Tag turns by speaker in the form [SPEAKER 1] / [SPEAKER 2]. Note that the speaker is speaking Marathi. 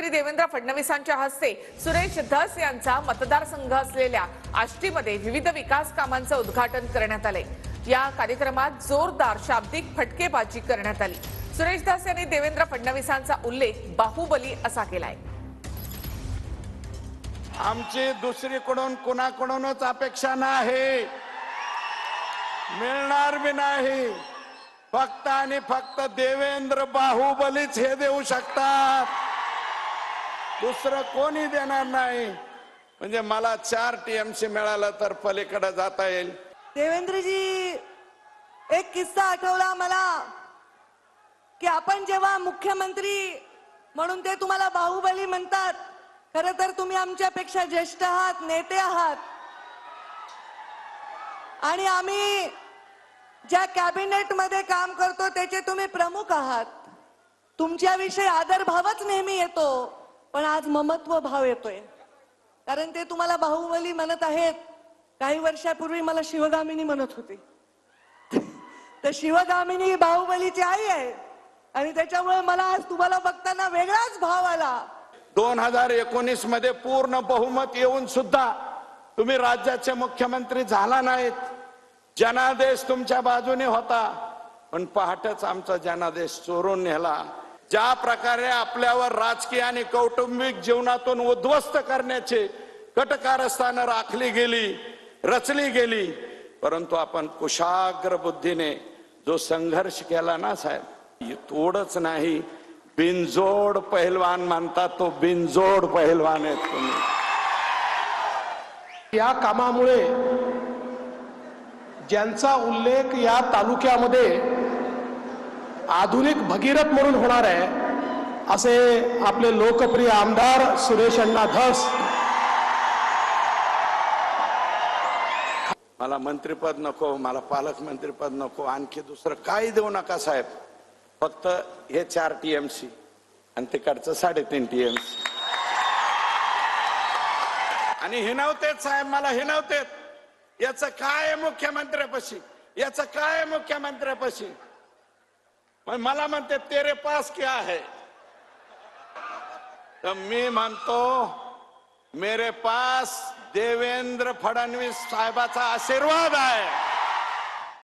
[SPEAKER 1] मुख्यमंत्री देवेंद्र फडणवीसांच्या हस्ते सुरेश धस यांचा मतदारसंघ असलेल्या आष्टीमध्ये विविध विकास कामांचं उद्घाटन करण्यात आले। या कार्यक्रमात जोरदार शाब्दिक फटकेबाजी करण्यात आली। सुरेश धस यांनी देवेंद्र फडणवीसांचा उल्लेख बाहुबली असा केलाय।
[SPEAKER 2] आमची दुसरीकडून कोणाकडूनच अपेक्षा नाही, मिळणार भी नाही। फक्त आणि फक्त देवेंद्र बाहुबलीच हे देऊ शकतात, दुसरं कोणी देणार नाही। म्हणजे मला 4 टीएमसी मिळालं तर पलीकडे जाता येईल।
[SPEAKER 3] देवेंद्रजी, एक किस्सा आठवला मला की आपण जेव्हा मुख्यमंत्री म्हणून ते तुम्हाला बाहुबली म्हणतात, खरं तर तुम्ही आमच्यापेक्षा ज्येष्ठ आहात, नेते आहात। आणि आम्ही ज्या कॅबिनेट मध्ये काम करतो त्याचे तुम्ही प्रमुख आहात। तुमच्याविषयी आदर भावच नेहमी येतो, पण आज ममत्व भाव येतोय, कारण ते तुम्हाला बाहुबली म्हणत आहेत। काही वर्षापूर्वी मला शिवगामिनी म्हणत होती, तर शिवगामिनी बाहुबलीची आई आहे आणि त्याच्यामुळे मला आज तुम्हाला बघताना वेगळाच भाव आला।
[SPEAKER 2] 2019 मध्ये पूर्ण बहुमत येऊन सुद्धा तुम्ही राज्याचे मुख्यमंत्री झाला नाहीत। जनादेश तुमच्या बाजूने होता, पण पहाटेच आमचा जनादेश चोरून नेला। ज्या प्रकारे आपल्यावर राजकीय आणि कौटुंबिक जीवनातून उद्ध्वस्त करण्याचे कटकारस्थानं राखली गेली, रचली गेली, परंतु आपण कुशाग्र बुद्धीने जो संघर्ष केला ना साहेब, तोडच नाही, बिनजोड पहिलवान मानतात, तो बिनजोड पहिलवान आहेत तुम्ही।
[SPEAKER 4] या कामामुळे ज्यांचा उल्लेख या तालुक्यामध्ये आधुनिक भगीरथ म्हणून होणार आहे, असे आपले लोकप्रिय आमदार सुरेश अण्णा धस।
[SPEAKER 2] मला मंत्रिपद नको, मला पालकमंत्रीपद नको, आणखी दुसरं काही देऊ नका साहेब, फक्त हे 4 टीएमसी आणि तिकडचं 3.5 टीएमसी। आणि हिनवतेच साहेब, मला हिनवतेत, याचं काय मुख्यमंत्र्यापाशी, याचं काय मुख्यमंत्र्यापाशी। मला म्हणते तेरे पास क्या है, तर मी म्हणतो मेरे पास देवेंद्र फडणवीस साहेबाचा आशीर्वाद आहे।